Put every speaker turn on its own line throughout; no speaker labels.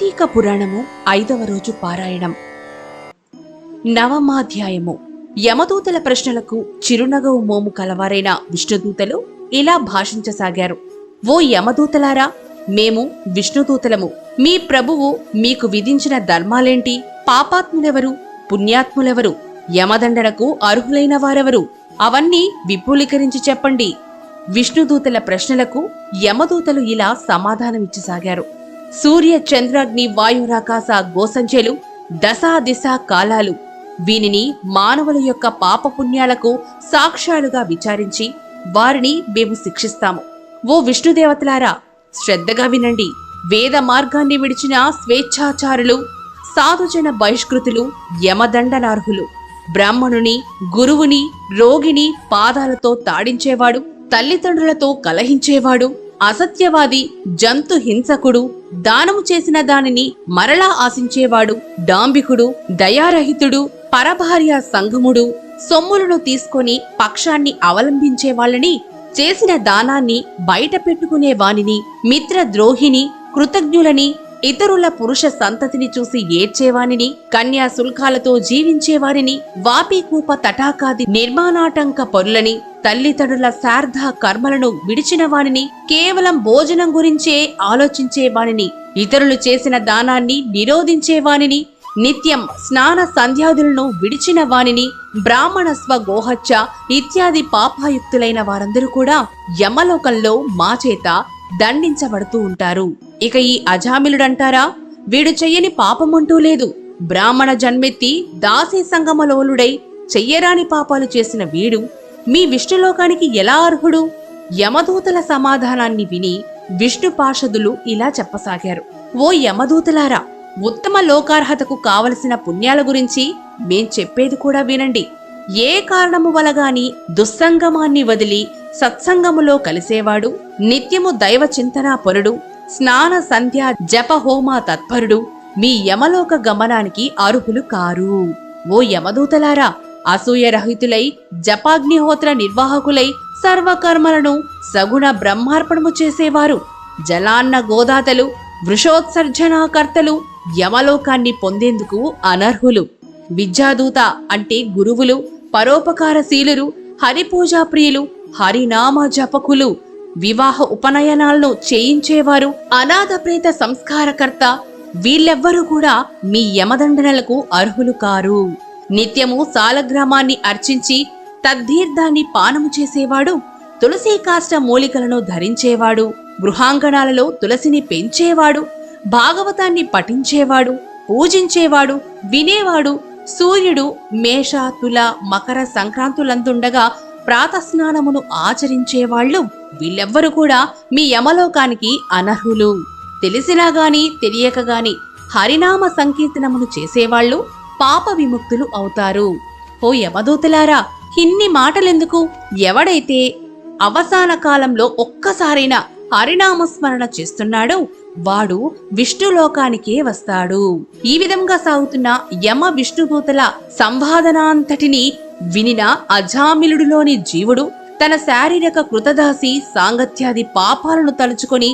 కార్తీక పురాణము 5వ రోజు పారాయణం. నవమాధ్యాయము. యమదూతల ప్రశ్నలకు చిరునగవు మోము కలవారైన విష్ణుదూతలు ఇలా భాషించసాగారు. ఓ యమదూతలారా, మేము విష్ణుదూతలము. మీ ప్రభువు మీకు విధించిన ధర్మాలేంటి? పాపాత్ములెవరు, పుణ్యాత్ములెవరు, యమదండనకు అర్హులైన వారెవరు? అవన్నీ విపులీకరించి చెప్పండి. విష్ణుదూతల ప్రశ్నలకు యమదూతలు ఇలా సమాధానమిచ్చసాగారు. సూర్య చంద్రాగ్ని వాయురాకాశ గోసంచెలు దశా దిశ కాలాలు, వీనిని మానవుల యొక్క పాపపుణ్యాలకు సాక్ష్యాలుగా విచారించి వారిని మేము శిక్షిస్తాము. ఓ విష్ణుదేవతలారా, శ్రద్ధగా వినండి. వేద మార్గాన్ని విడిచిన స్వేచ్ఛాచారులు, సాధుజన బహిష్కృతులు యమదండనార్హులు. బ్రాహ్మణుని, గురువుని, రోగిని పాదాలతో తాడించేవాడు, తల్లిదండ్రులతో కలహించేవాడు, అసత్యవాది, జంతు హింసకుడు, దానము చేసిన దానిని మరలా ఆశించేవాడు, డాంబికుడు, దయారహితుడు, పరభార్య సంగముడు, సొమ్ములను తీసుకొని పక్షాన్ని అవలంబించే వాళ్ళని, చేసిన దానాన్ని బయట పెట్టుకునే వానిని, మిత్రద్రోహిని, కృతజ్ఞులని, ఇతరుల పురుష సంతతిని చూసి ఏడ్చేవానిని, కన్యా శుల్కాలతో జీవించేవారిని, వాపీకూప తటాకాది నిర్మాణాటంక పరులని, తల్లిదండ్రుల శార్ధ కర్మలను విడిచిన వానిని, కేవలం భోజనం గురించే ఆలోచించేవానిని, ఇతరులు చేసిన దానాన్ని నిరోధించేవానిని, నిత్యం స్నాన సంధ్యాదులను విడిచిన వానిని, బ్రాహ్మణ స్వగోహత్య ఇత్యాది పాపాయుక్తులైన వారందరూ కూడా యమలోకంలో మా చేత దండించబడుతూ ఉంటారు. ఇక ఈ అజామిలుడంటారా, వీడు చెయ్యని పాపమంటూ లేదు. బ్రాహ్మణ జన్మెత్తి దాసీ సంగమలోలుడై చెయ్యరాని పాపాలు చేసిన వీడు మీ విష్ణులోకానికి ఎలా అర్హుడు? యమదూతల సమాధానాన్ని విని విష్ణు పార్షదులు ఇలా చెప్పసాగారు. ఓ యమదూతలారా, ఉత్తమ లోకార్హతకు కావలసిన పుణ్యాల గురించి మేం చెప్పేది కూడా వినండి. ఏ కారణము వలగాని దుస్సంగమాన్ని వదిలి సత్సంగములో కలిసేవాడు, నిత్యము దైవ చింతనాపరుడు, స్నాన సంధ్య జప హోమ తత్పరుడు మీ యమలోక గమనానికి అర్హులు కారు. ఓ యమదూతలారా, అసూయరహితులై జపాగ్నిహోత్ర నిర్వాహకులై సర్వకర్మలను సగుణ బ్రహ్మార్పణము చేసేవారు, జలాన్న గోదాతలు, వృషోత్సర్జనాకర్తలు యమలోకాన్ని పొందేందుకు అనర్హులు. విద్యాదూత అంటే గురువులు, పరోపకారశీలురు, హరిపూజా ప్రియులు, హరినామ జపకులు, వివాహ ఉపనయనాలను చేయించేవారు, అనాథ ప్రేత సంస్కారకర్త, వీళ్ళెవ్వరూ కూడా మీ యమదండనలకు అర్హులు కారు. నిత్యము సాలగ్రామాన్ని అర్చించి తద్దీర్థాన్ని పానము చేసేవాడు, తులసీ కాష్ట మూలికలను ధరించేవాడు, గృహాంగణాలలో తులసిని పెంచేవాడు, భాగవతాన్ని పఠించేవాడు, పూజించేవాడు, వినేవాడు, సూర్యుడు మేష తుల మకర సంక్రాంతులందుండగా ప్రాతస్నానమును ఆచరించేవాళ్లు, వీళ్ళెవ్వరూ కూడా మీ యమలోకానికి అనర్హులు. తెలిసినా గాని తెలియక గాని హరినామ సంకీర్తనమును చేసేవాళ్లు పాప విముక్తులు అవుతారు. ఓ యమదూతలారా, ఇన్ని మాటలెందుకు? ఎవడైతే అవసాన కాలంలో ఒక్కసారైనా హరినామస్మరణ చేస్తున్నాడో వాడు విష్ణులోకానికే వస్తాడు. ఈ విధంగా సాగుతున్న యమ విష్ణుదూతల సంవాదనాంతటిని వినిన అజామిలుడిలోని జీవుడు తన శారీరక కృతదాసి సాంగత్యాది పాపాలను తలుచుకొని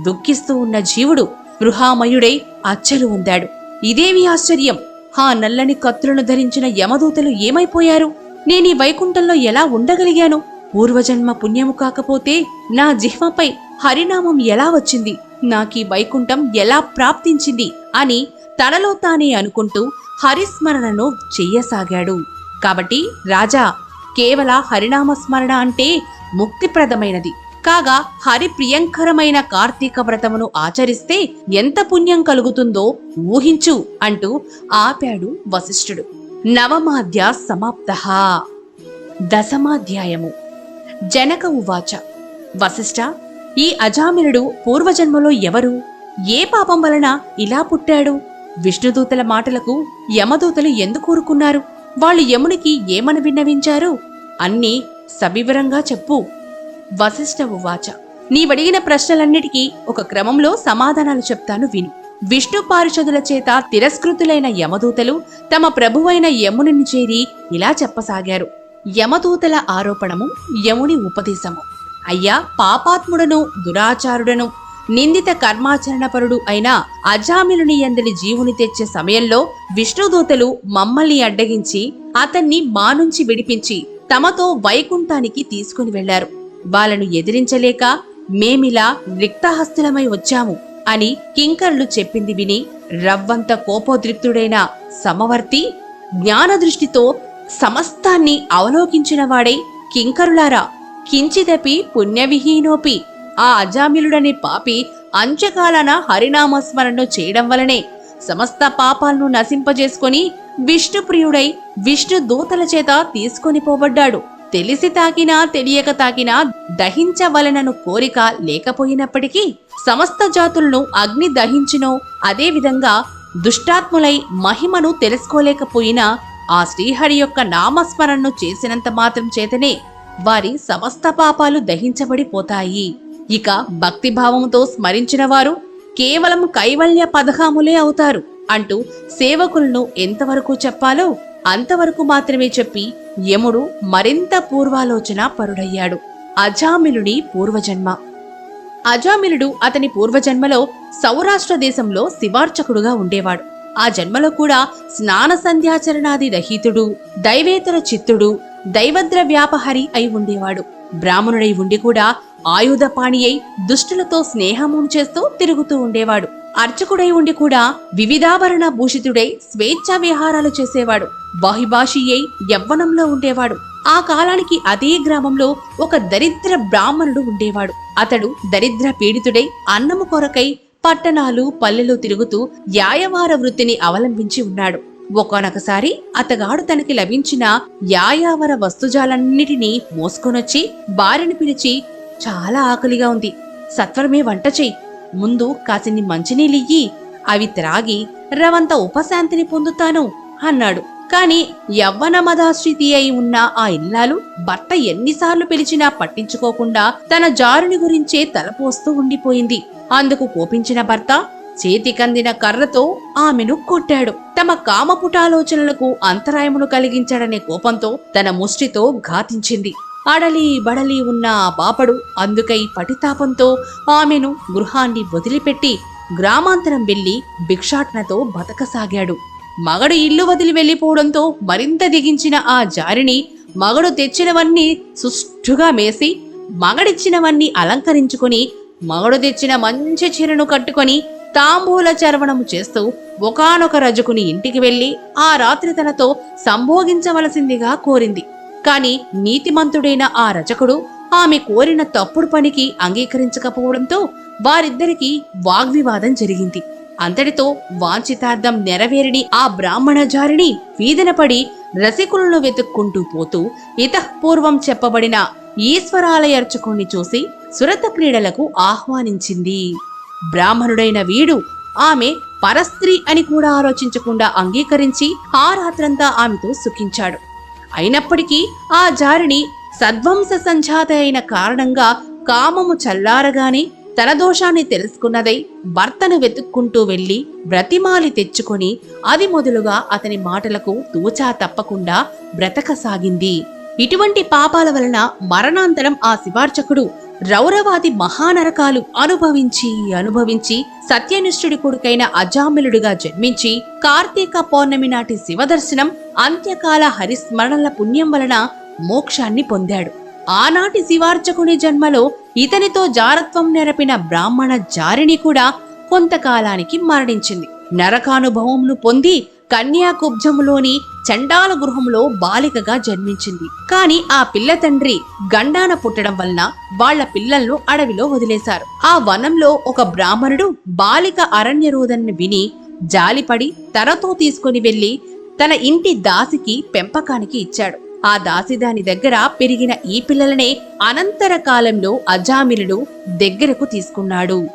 దుఃఖిస్తూ ఉన్న జీవుడు గృహామయుడై అచ్చలు ఉందాడు. ఇదేమి ఆశ్చర్యం! ఆ నల్లని కత్తులను ధరించిన యమదూతలు ఏమైపోయారు? నేనీ వైకుంఠంలో ఎలా ఉండగలిగాను? పూర్వజన్మ పుణ్యము కాకపోతే నా జిహ్మపై హరినామం ఎలా వచ్చింది? నాకీ వైకుంఠం ఎలా ప్రాప్తించింది అని తనలో తానే అనుకుంటూ హరిస్మరణను చెయ్యసాగాడు. కాబట్టి రాజా, కేవల హరినామస్మరణ అంటే ముక్తిప్రదమైనది కాగా హరి ప్రియంకరమైన కార్తీక వ్రతమును ఆచరిస్తే ఎంత పుణ్యం కలుగుతుందో ఊహించు అంటూ ఆపాడు వశిష్ఠుడు. నవమాధ్య సమాప్తః. దశమాధ్యాయము. జనక ఉవాచ. వశిష్ఠ, ఈ అజామిలుడు పూర్వజన్మలో ఎవరు? ఏ పాపం వలన ఇలా పుట్టాడు? విష్ణుదూతల మాటలకు యమదూతలు ఎందుకు ఊరుకున్నారు? వాళ్ళు యమునికి ఏమని విన్నవించారు? అన్నీ సవివరంగా చెప్పు. వశిష్ఠ ఉవాచ. నీవడిగిన ప్రశ్నలన్నిటికీ ఒక క్రమంలో సమాధానాలు చెప్తాను విను. విష్ణు పారిషదుల చేత తిరస్కృతులైన యమదూతలు తమ ప్రభువైన యమునిని చేరి ఇలా చెప్పసాగారు. యమదూతల ఆరోపణము, యముని ఉపదేశము. అయ్యా, పాపాత్ముడను దురాచారుడను నిందిత కర్మాచరణపరుడు అయిన అజామిలుని యందలి జీవుని తెచ్చే సమయంలో విష్ణుదూతలు మమ్మల్ని అడ్డగించి అతన్ని మా నుంచి విడిపించి తమతో వైకుంఠానికి తీసుకుని వెళ్లారు. వాళ్ళను ఎదిరించలేక మేమిలా రిక్తహస్తులమై వచ్చాము అని కింకరులు చెప్పింది విని రవ్వంత కోపోద్రిక్తుడైన సమవర్తి జ్ఞానదృష్టితో సమస్తాన్ని అవలోకించినవాడై, కింకరులారా, కించిదపి పుణ్యవిహీనోపి, ఆ అజామిలుడనే పాపి అంత్యకాలన హరినామస్మరణను చేయడం వలనే సమస్త పాపాలను నశింపజేసుకొని విష్ణుప్రియుడై విష్ణు దూతల చేత తీసుకొని పోబడ్డాడు. తెలిసి తాకినా తెలియక తాకినా దహించవలనను కోరిక లేకపోయినప్పటికీ సమస్త జాతులను అగ్ని దహించినో, అదేవిధంగా దుష్టాత్ములై మహిమను తెలుసుకోలేకపోయినా ఆ శ్రీహరి యొక్క నామస్మరణను చేసినంత మాత్రం చేతనే వారి సమస్త పాపాలు దహించబడిపోతాయి. ఇక భక్తిభావంతో స్మరించిన వారు కేవలం కైవల్య పదహాములే అవుతారు అంటూ సేవకులను ఎంతవరకు చెప్పాలో అంతవరకు మాత్రమే చెప్పి యముడు మరింత పూర్వాలోచన పరుడయ్యాడు. అజామిలుని పూర్వజన్మ. అజామిలుడు అతని పూర్వజన్మలో సౌరాష్ట్ర దేశంలో శివార్చకుడుగా ఉండేవాడు. ఆ జన్మలో కూడా స్నాన సంధ్యాచరణాది రహితుడు, దైవేతర చిత్తుడు, దైవద్ర వ్యాపహరి అయి ఉండేవాడు. బ్రాహ్మణుడై ఉండి కూడా ఆయుధపాణి అయి దుష్టులతో స్నేహమును చేస్తూ తిరుగుతూ ఉండేవాడు. అర్చకుడై ఉండి కూడా వివిధాభరణ భూషితుడై స్వేచ్ఛా విహారాలు చేసేవాడు. బాహిభాషి అయి యవ్వనంలో ఉండేవాడు. ఆ కాలానికి అదే గ్రామంలో ఒక దరిద్ర బ్రాహ్మణుడు ఉండేవాడు. అతడు దరిద్ర పీడితుడై అన్నము కొరకై పట్టణాలు పల్లెలు తిరుగుతూ యాయవార వృత్తిని అవలంబించి ఉన్నాడు. ఒకానొకసారి అతగాడు తనకి లభించిన యాయావర వస్తుజాలన్నిటినీ మోసుకొనొచ్చి భార్యను పిలిచి, చాలా ఆకలిగా ఉంది, సత్వరమే వంట చెయ్యి, ముందు కాసిన్ని మంచినీళ్ళియ్యి, అవి త్రాగి రవంత ఉపశాంతిని పొందుతాను అన్నాడు. కాని యవ్వన మదాశ్రితి అయి ఉన్న ఆ ఇల్లాలు భర్త ఎన్నిసార్లు పిలిచినా పట్టించుకోకుండా తన జారుని గురించే తలపోస్తూ ఉండిపోయింది. అందుకు కోపించిన భర్త చేతికందిన కర్రతో ఆమెను కొట్టాడు. తమ కామపుటాలోచనలకు అంతరాయమును కలిగించాడనే కోపంతో తన ముష్టితో ఘాతించింది. అడలి బడలి ఉన్న ఆ బాపడు అందుకై పటితాపంతో ఆమెను గృహాన్ని వదిలిపెట్టి గ్రామాంతరం వెళ్లి భిక్షాటనతో బతకసాగాడు. మగడు ఇల్లు వదిలి వెళ్లిపోవడంతో మరింత దిగించిన ఆ జారిని మగడు తెచ్చినవన్నీ సుష్ఠుగా మేసి, మగడిచ్చినవన్నీ అలంకరించుకుని, మగడు తెచ్చిన మంచి చీరను కట్టుకొని తాంబూల చర్వణము చేస్తూ ఒకానొక రజకుని ఇంటికి వెళ్లి ఆ రాత్రి తనతో సంభోగించవలసిందిగా కోరింది. కాని నీతిమంతుడైన ఆ రజకుడు ఆమె కోరిన తప్పుడు పనికి అంగీకరించకపోవడంతో వారిద్దరికీ వాగ్వివాదం జరిగింది. అంతటితో వాంఛితార్థం నెరవేరిని ఆ బ్రాహ్మణ జారిని వీధిన పడి రసికులను వెతుక్కుంటూ పోతూ ఇతఃపూర్వం చెప్పబడిన ఈశ్వరాలయ అర్చకుణ్ణి చూసి సురత క్రీడలకు ఆహ్వానించింది. బ్రాహ్మణుడైన వీడు ఆమె పరస్త్రీ అని కూడా ఆలోచించకుండా అంగీకరించి ఆ రాత్రంతా ఆమెతో సుఖించాడు. అయినప్పటికీ ఆ జారిని సద్వంశ సంజాత అయిన కారణంగా కామము చల్లారగానే తన దోషాన్ని తెలుసుకున్నదై భర్తను వెతుక్కుంటూ వెళ్లి బ్రతిమాలి తెచ్చుకొని అది మొదలుగా అతని మాటలకు తూచా తప్పకుండా బ్రతకసాగింది. ఇటువంటి పాపాల వలన మరణాంతరం ఆ శివార్చకుడు రౌరవాది మహానరకాలు అనుభవించి సత్యనిష్ఠుడి కొడుకైన అజామిలుడిగా జన్మించి కార్తీక పౌర్ణమి నాటి శివదర్శనం, అంత్యకాల హరిస్మరణల పుణ్యం వలన మోక్షాన్ని పొందాడు. ఆనాటి శివార్చకుని జన్మలో ఇతనితో జారత్వం నెరపిన బ్రాహ్మణ జారిని కూడా కొంతకాలానికి మరణించింది. నరకానుభవంను పొంది కన్యాకుబ్జములోని చండాల గృహంలో బాలికగా జన్మించింది. కాని ఆ పిల్ల తండ్రి గండాన పుట్టడం వలన వాళ్ల పిల్లలను అడవిలో వదిలేశారు. ఆ వనంలో ఒక బ్రాహ్మణుడు బాలిక అరణ్యరోధన్ని విని జాలిపడి తనతో తీసుకుని వెళ్లి తన ఇంటి దాసికి పెంపకానికి ఇచ్చాడు. ఆ దాసి దాని దగ్గర పెరిగిన ఈ పిల్లలనే అనంతర కాలంలో అజామిలుడు దగ్గరకు తీసుకున్నాడు.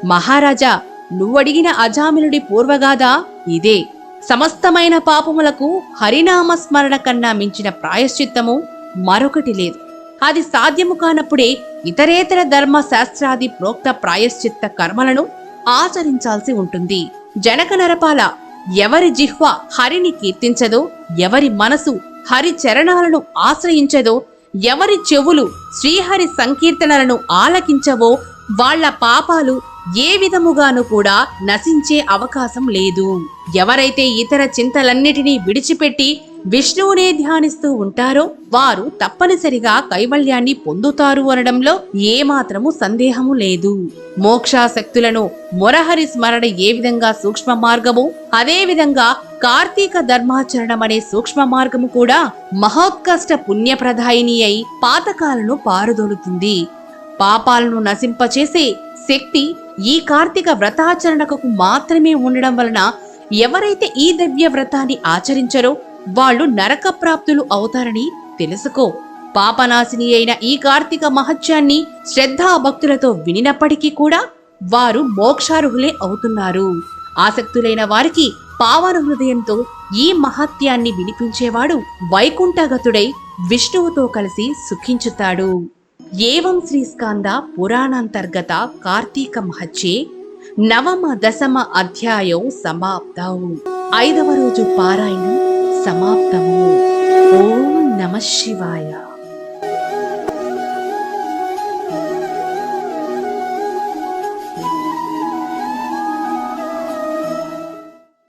మహారాజా, నువ్వడిగిన అజామిలుడి పూర్వగాథ ఇదే. సమస్తమైన పాపములకు హరినామస్మరణ కన్నా మించిన ప్రాయశ్చిత్తము మరొకటి లేదు. అది సాధ్యము కానప్పుడే ఇతరేతర ధర్మశాస్త్రాది ప్రోక్త ప్రాయశ్చిత్త కర్మలను ఆచరించాల్సి ఉంటుంది. జనక నరపాల, ఎవరి జిహ్వ హరిని కీర్తించదో, ఎవరి మనసు హరి చరణాలను ఆశ్రయించదో, ఎవరి చెవులు శ్రీహరి సంకీర్తనలను ఆలకించవో వాళ్ల పాపాలు ఏ విధముగాను కూడా నశించే అవకాశం లేదు. ఎవరైతే ఇతర చింతలన్నిటినీ విడిచిపెట్టి విష్ణువునే ధ్యానిస్తూ ఉంటారో వారు తప్పనిసరిగా కైవల్యాన్ని పొందుతారు అనడంలో ఏమాత్రము సందేహము లేదు. మోక్షాశక్తులను మొరహరి స్మరణ ఏ విధంగా సూక్ష్మ మార్గము, అదే విధంగా కార్తీక ధర్మాచరణం అనే సూక్ష్మ మార్గము కూడా మహోత్కష్ట పుణ్యప్రదాయిని అయి పాతకాలను పారుదోలుతుంది. పాపాలను నశింపచేసే శక్తి ఈ కార్తీక వ్రతాచరణకు మాత్రమే ఉండడం వలన ఎవరైతే ఈ దివ్య వ్రతాన్ని ఆచరించరో వాళ్ళు నరక ప్రాప్తులు అవుతారని తెలుసుకో. పాపనాశిని అయిన ఈ కార్తీక మహత్యాన్ని శ్రద్ధాభక్తులతో వినినప్పటికీ కూడా వారు మోక్షార్హులే అవుతున్నారు. ఆసక్తులైన వారికి పావన హృదయంతో ఈ మహత్యాన్ని వినిపించేవాడు వైకుంఠగతుడై విష్ణువుతో కలిసి సుఖించుతాడు. ఏవం శ్రీస్కాంద పురాణాంతర్గత కార్తీక మహత్యే నవమ దశమ అధ్యాయం సమాప్తం. 5వ రోజు పారాయణం సమాప్తము. ఓం నమః శివాయ.